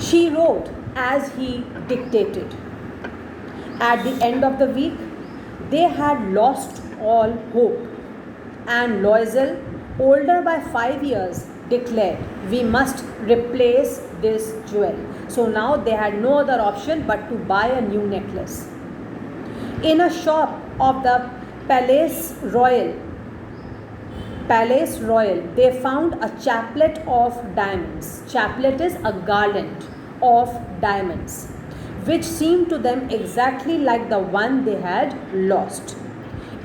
She wrote as he dictated. At the end of the week, they had lost all hope, and Loisel, older by 5 years, declared, "We must replace this jewel." So now they had no other option but to buy a new necklace. In a shop of the Palace Royal, they found a chaplet of diamonds. Chaplet is a garland of diamonds, which seemed to them exactly like the one they had lost.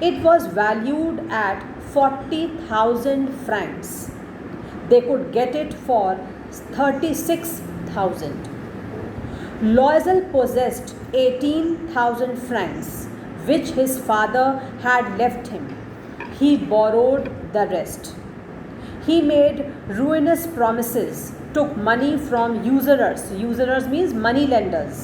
It was valued at 40,000 francs. They could get it for 36,000. Loisel possessed 18,000 francs, which his father had left him. He borrowed the rest. He made ruinous promises, took money from usurers. Usurers means money lenders,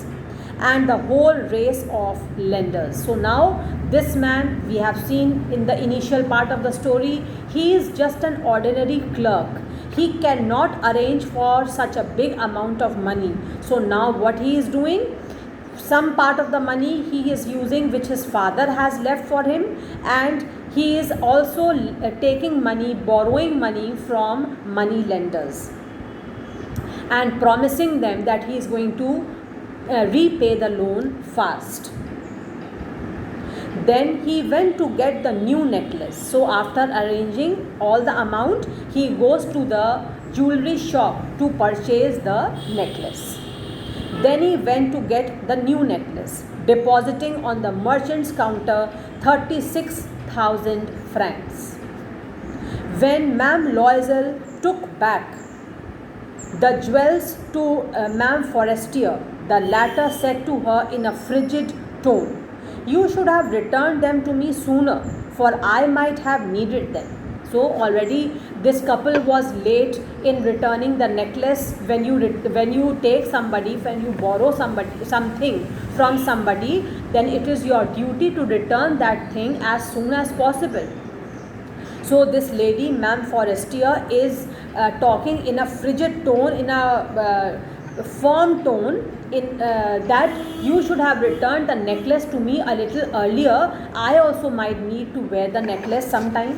and the whole race of lenders. So now this man, we have seen in the initial part of the story, he is just an ordinary clerk. He cannot arrange for such a big amount of money. So now what he is doing, some part of the money he is using which his father has left for him, and he is also taking money, borrowing money from money lenders and promising them that he is going to repay the loan fast. Then he went to get the new necklace. So after arranging all the amount, he goes to the jewelry shop to purchase the necklace. Then he went to get the new necklace, depositing on the merchant's counter 36,000 francs. When Ma'am Loisel took back the jewels to Ma'am Forestier, the latter said to her in a frigid tone, "You should have returned them to me sooner, for I might have needed them." So already this couple was late in returning the necklace. When you take somebody, when you borrow something from somebody, then it is your duty to return that thing as soon as possible. So this lady, Ma'am Forestier, is talking in a frigid tone, in a firm tone, in that you should have returned the necklace to me a little earlier. I also might need to wear the necklace sometime.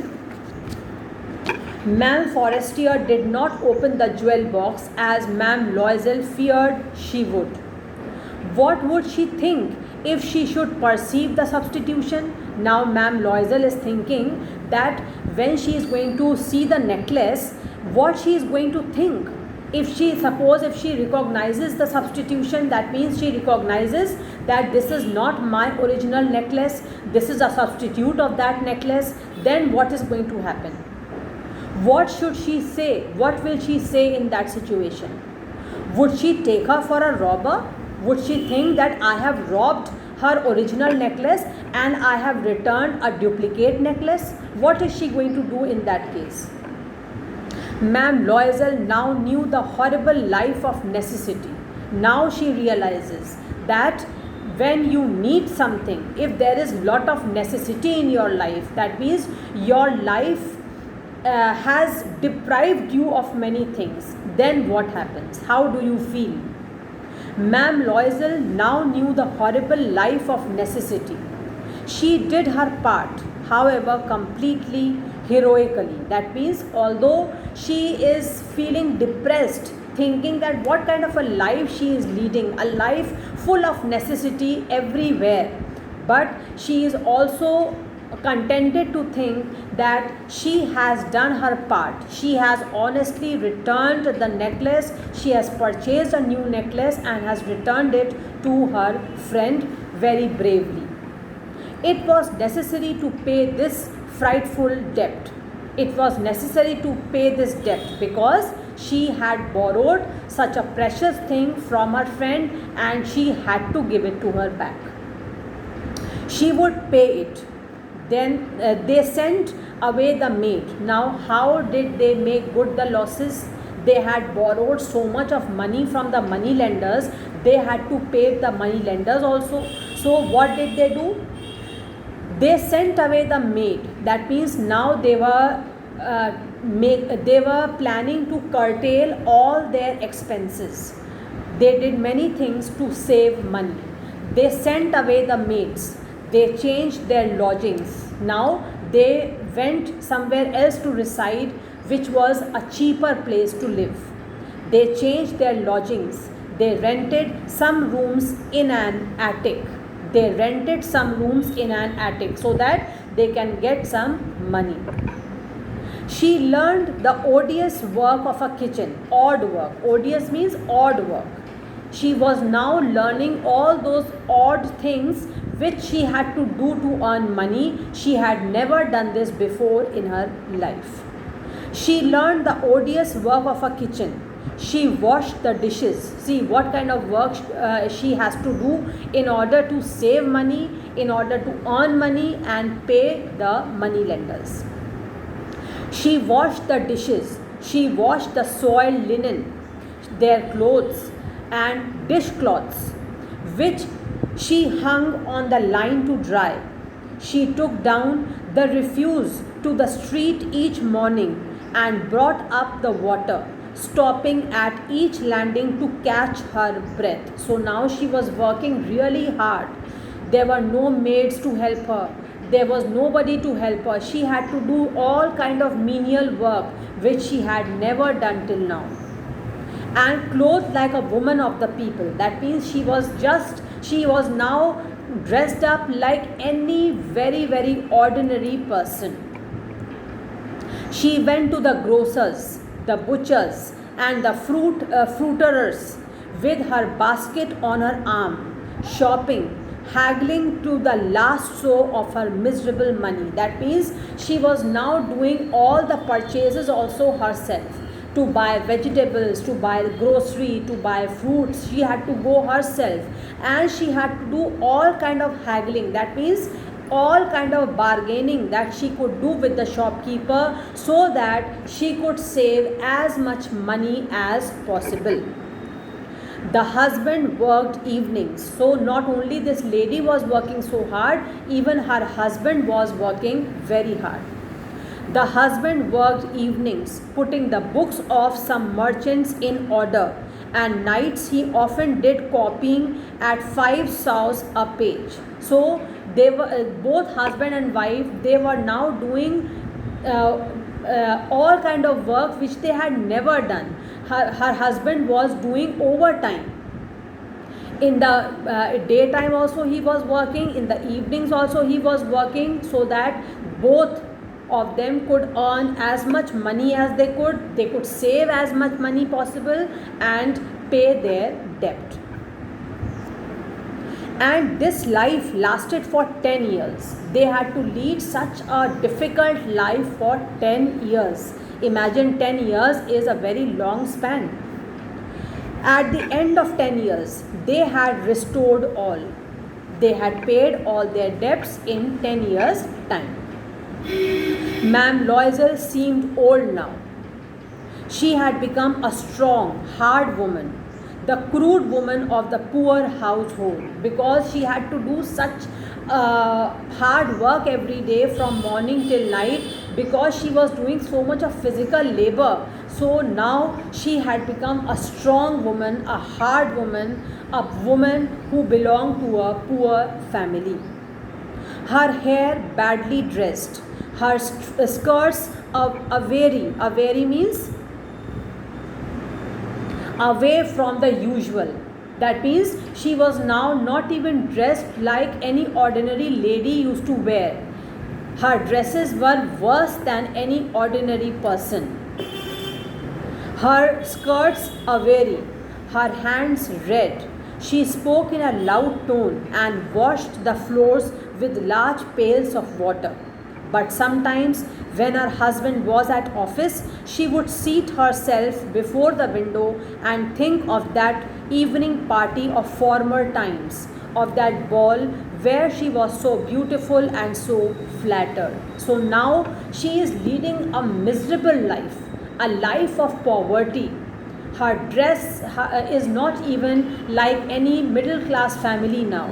Ma'am Forestier did not open the jewel box as Ma'am Loisel feared she would. What would she think if she should perceive the substitution? Now Ma'am Loisel is thinking that when she is going to see the necklace, what she is going to think. If she recognizes the substitution, that means she recognizes that this is not my original necklace, this is a substitute of that necklace, then what is going to happen? What should she say? What will she say in that situation? Would she take her for a robber? Would she think that I have robbed her original necklace and I have returned a duplicate necklace? What is she going to do in that case? Ma'am Loisel now knew the horrible life of necessity. Now she realizes that when you need something, if there is lot of necessity in your life, that means your life has deprived you of many things, then what happens? How do you feel? Ma'am Loisel now knew the horrible life of necessity. She did her part, however, completely heroically. That means although she is feeling depressed, thinking that what kind of a life she is leading, a life full of necessity everywhere, but she is also contented to think that she has done her part. She has honestly returned the necklace. She has purchased a new necklace and has returned it to her friend very bravely. It was necessary to pay this frightful debt. It was necessary to pay this debt because she had borrowed such a precious thing from her friend and she had to give it to her back. She would pay it. Then they sent away the maid. Now how did they make good the losses? They had borrowed so much of money from the money lenders. They had to pay the money lenders also. So what did they do? They sent away the maid. That means now they were planning to curtail all their expenses. They did many things to save money. They sent away the maids. They changed their lodgings. Now they went somewhere else to reside, which was a cheaper place to live. They changed their lodgings. They rented some rooms in an attic. They rented some rooms in an attic so that they can get some money. She learned the odious work of a kitchen, odd work. Odious means odd work. She was now learning all those odd things which she had to do to earn money. She had never done this before in her life. She learned the odious work of a kitchen. She washed the dishes. See what kind of work she has to do in order to save money, in order to earn money and pay the money lenders. She washed the dishes. She washed the soiled linen, their clothes and dishcloths, which she hung on the line to dry. She took down the refuse to the street each morning and brought up the water, stopping at each landing to catch her breath. So now she was working really hard. There were no maids to help her. There was nobody to help her. She had to do all kind of menial work which she had never done till now. And clothed like a woman of the people. That means she was now dressed up like any very, very ordinary person. She went to the grocers, the butchers and the fruiterers with her basket on her arm, shopping, haggling to the last sou of her miserable money. That means she was now doing all the purchases also herself. To buy vegetables, to buy grocery, to buy fruits, she had to go herself, and she had to do all kind of haggling. That means all kind of bargaining that she could do with the shopkeeper so that she could save as much money as possible. The husband worked evenings. So not only this lady was working so hard, even her husband was working very hard. The husband worked evenings, putting the books of some merchants in order, and nights he often did copying at 5 sous a page. So they were both husband and wife. They were now doing all kind of work which they had never done. Her husband was doing overtime. In the daytime also he was working, in the evenings also he was working, so that both of them could earn as much money as they could save as much money possible and pay their debt. And this life lasted for 10 years. They had to lead such a difficult life for 10 years. Imagine 10 years is a very long span. At the end of 10 years, they had restored all. They had paid all their debts in 10 years' time. Ma'am Loisel seemed old now. She had become a strong, hard woman, the crude woman of the poor household, because she had to do such hard work every day from morning till night, because she was doing so much of physical labor. So now she had become a strong woman, a hard woman, a woman who belonged to a poor family. Her hair badly dressed, her skirts avary means away from the usual. That means she was now not even dressed like any ordinary lady used to wear. Her dresses were worse than any ordinary person. Her skirts avary, her hands red. She spoke in a loud tone and washed the floors with large pails of water. But sometimes, when her husband was at office, she would seat herself before the window and think of that evening party of former times, of that ball where she was so beautiful and so flattered. So now she is leading a miserable life, a life of poverty. Her dress is not even like any middle class family now.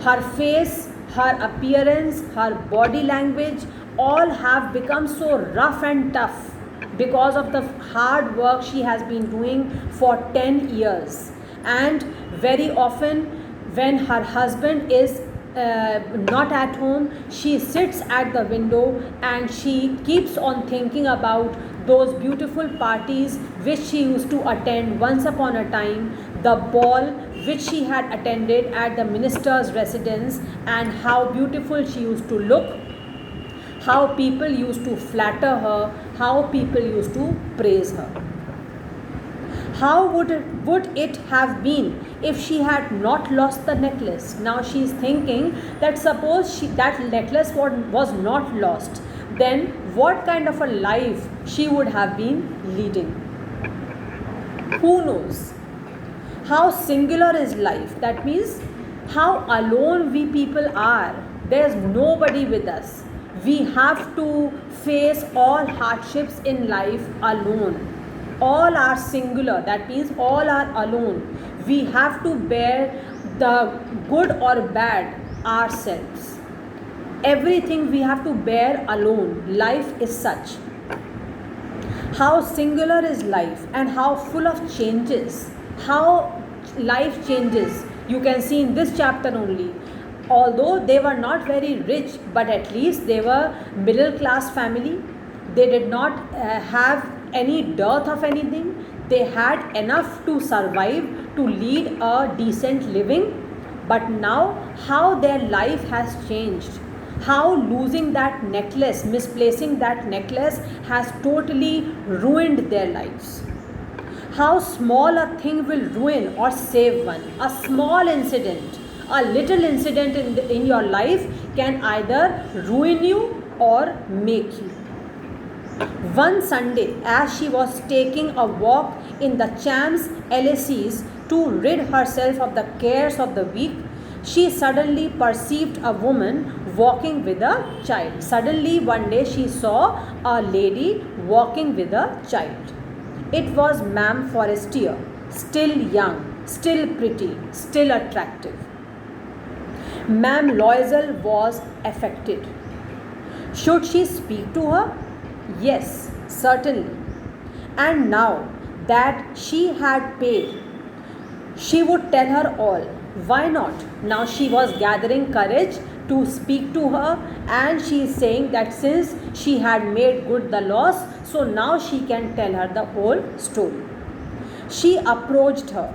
Her face, her appearance, her body language, all have become so rough and tough because of the hard work she has been doing for 10 years. And very often, when her husband is not at home, she sits at the window and she keeps on thinking about those beautiful parties which she used to attend once upon a time, the ball which she had attended at the minister's residence, and how beautiful she used to look, how people used to flatter her, how people used to praise her. How would it have been if she had not lost the necklace? Now she is thinking that suppose that necklace was not lost, then what kind of a life she would have been leading? Who knows? How singular is life? That means how alone we people are. There's nobody with us. We have to face all hardships in life alone. All are singular, that means all are alone. We have to bear the good or bad ourselves. Everything we have to bear alone. Life is such. How singular is life and how full of changes. How life changes. You can see in this chapter only. Although they were not very rich, but at least they were middle class family. They did not have any dearth of anything. They had enough to survive, to lead a decent living. But now how their life has changed, how losing that necklace, misplacing that necklace has totally ruined their lives. How small a thing will ruin or save one. A small incident, a little incident in your life can either ruin you or make you. One Sunday, as she was taking a walk in the Champs-Élysées to rid herself of the cares of the week, she suddenly perceived a woman walking with a child. Suddenly, one day, she saw a lady walking with a child. It was Ma'am Forestier, still young, still pretty, still attractive. Ma'am Loisel was affected. Should she speak to her? Yes, certainly. And now that she had paid, she would tell her all. Why not? Now she was gathering courage to speak to her, and she is saying that since she had made good the loss, so now she can tell her the whole story. She approached her.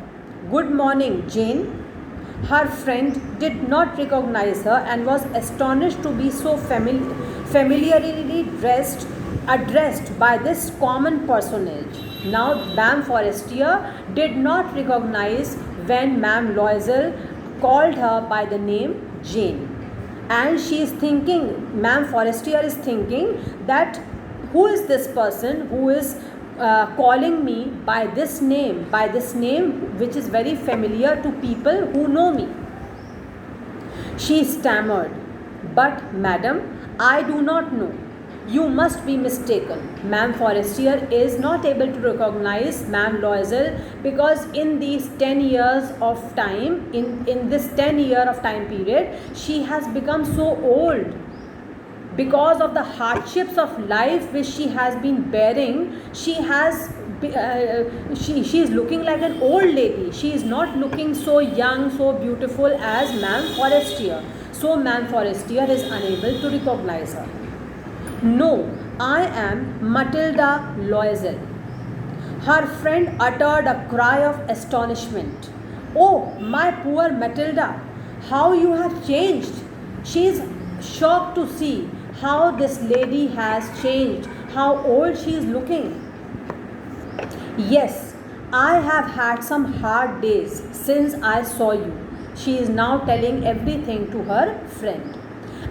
Good morning, Jane. Her friend did not recognize her and was astonished to be so familiarly addressed by this common personage. Now, Ma'am Forestier did not recognize when Ma'am Loisel called her by the name Jane. And she is thinking, Ma'am Forestier is thinking that who is this person who is calling me by this name which is very familiar to people who know me. She stammered, but madam, I do not know. You must be mistaken. Ma'am Forestier is not able to recognize Ma'am Loisel because in these 10 years of time, in this 10-year of time period, she has become so old. Because of the hardships of life which she has been bearing, she is looking like an old lady. She is not looking so young, so beautiful as Ma'am Forestier. So Ma'am Forestier is unable to recognize her. No, I am Matilda Loisel. Her friend uttered a cry of astonishment. Oh, my poor Matilda, how you have changed. She is shocked to see how this lady has changed, how old she is looking. Yes, I have had some hard days since I saw you. She is now telling everything to her friend.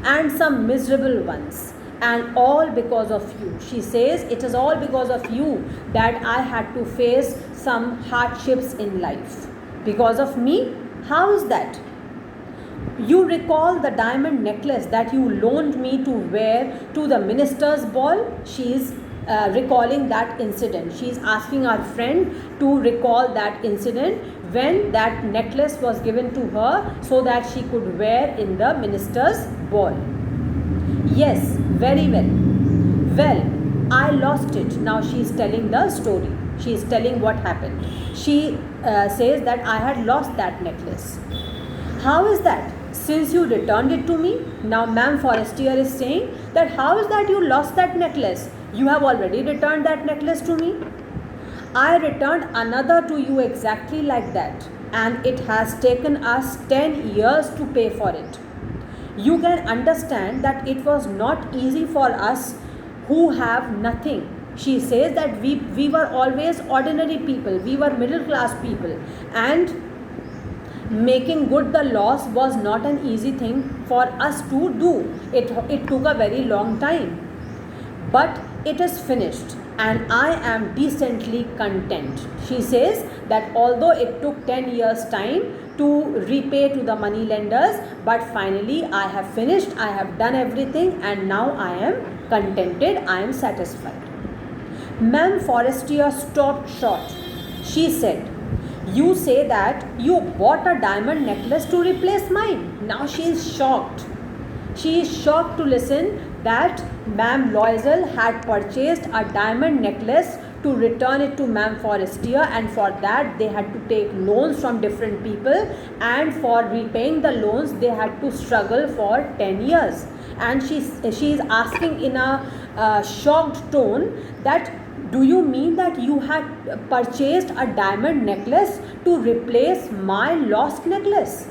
And some miserable ones. And all because of you. She says, it is all because of you that I had to face some hardships in life. Because of me? How is that? You recall the diamond necklace that you loaned me to wear to the minister's ball? She is recalling that incident. She is asking our friend to recall that incident when that necklace was given to her so that she could wear in the minister's ball. Yes, very well. Well, I lost it. Now she is telling the story. She is telling what happened. She says that I had lost that necklace. How is that? Since you returned it to me, now Ma'am Forestier is saying that how is that you lost that necklace? You have already returned that necklace to me. I returned another to you exactly like that, and it has taken us 10 years to pay for it. You can understand that it was not easy for us who have nothing. She says that we were always ordinary people, we were middle class people, and making good the loss was not an easy thing for us to do. It took a very long time. But it is finished and I am decently content. She says that although it took 10 years time to repay to the money lenders, but finally I have finished, I have done everything, and now I am contented, I am satisfied. Ma'am Forestier stopped short. She said, you say that you bought a diamond necklace to replace mine. Now she is shocked. She is shocked to listen that Ma'am Loisel had purchased a diamond necklace to return it to Ma'am Forestier, and for that they had to take loans from different people, and for repaying the loans they had to struggle for 10 years. And she is asking in a shocked tone that, do you mean that you had purchased a diamond necklace to replace my lost necklace?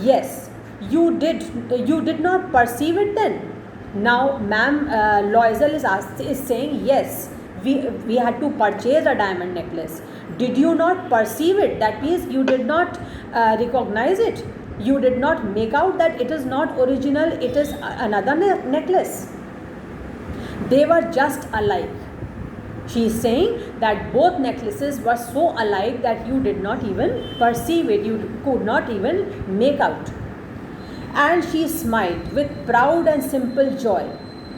Yes, you did not perceive it then. Now Ma'am Loisel is saying, yes, we had to purchase a diamond necklace. Did you not perceive it? That means you did not recognize it. You did not make out that it is not original, it is another necklace. They were just alike. She is saying that both necklaces were so alike that you did not even perceive it, you could not even make out. And she smiled with proud and simple joy.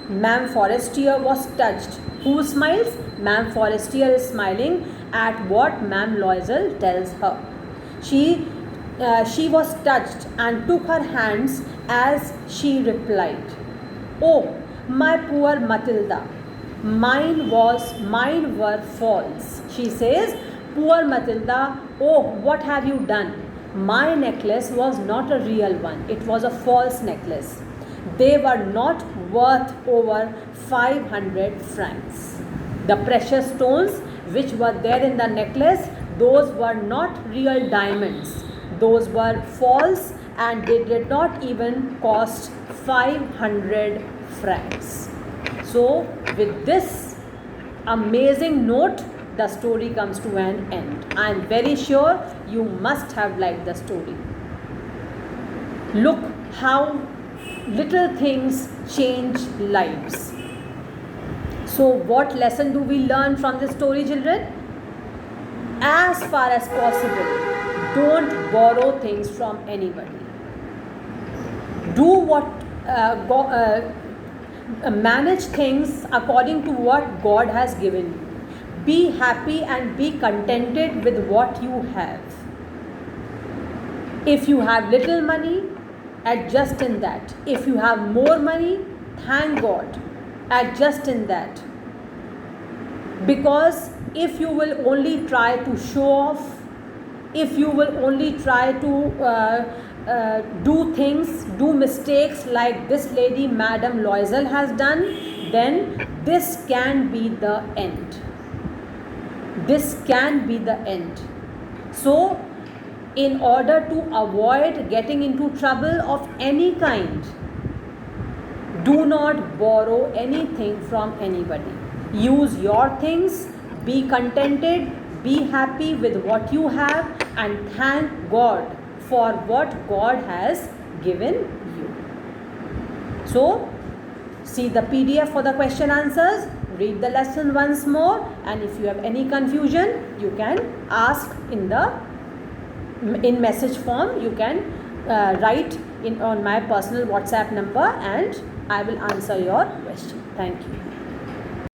Ma'am Forestier was touched. Who smiles? Ma'am Forestier is smiling at what Ma'am Loisel tells her. She was touched and took her hands as she replied, oh, my poor Matilda, mine were false. She says, poor Matilda, oh, what have you done? My necklace was not a real one, it was a false necklace. They were not worth over 500 francs. The precious stones which were there in the necklace, those were not real diamonds. Those were false, and they did not even cost 500 francs. So with this amazing note, the story comes to an end. I am very sure you must have liked the story. Look how little things change lives. So what lesson do we learn from this story, children? As far as possible, don't borrow things from anybody. Do what manage things according to what God has given you. Be happy and be contented with what you have. If you have little money, adjust in that. If you have more money, thank God, adjust in that. Because if you will only try to show off, if you will only try to do mistakes like this lady Madame Loisel has done, then this can be the end. This can be the end. So, in order to avoid getting into trouble of any kind, do not borrow anything from anybody. Use your things, be contented, be happy with what you have, and thank God for what God has given you. So, see the PDF for the question answers, read the lesson once more, and if you have any confusion, you can ask in message form. You can write on my personal WhatsApp number, and I will answer your question. Thank you.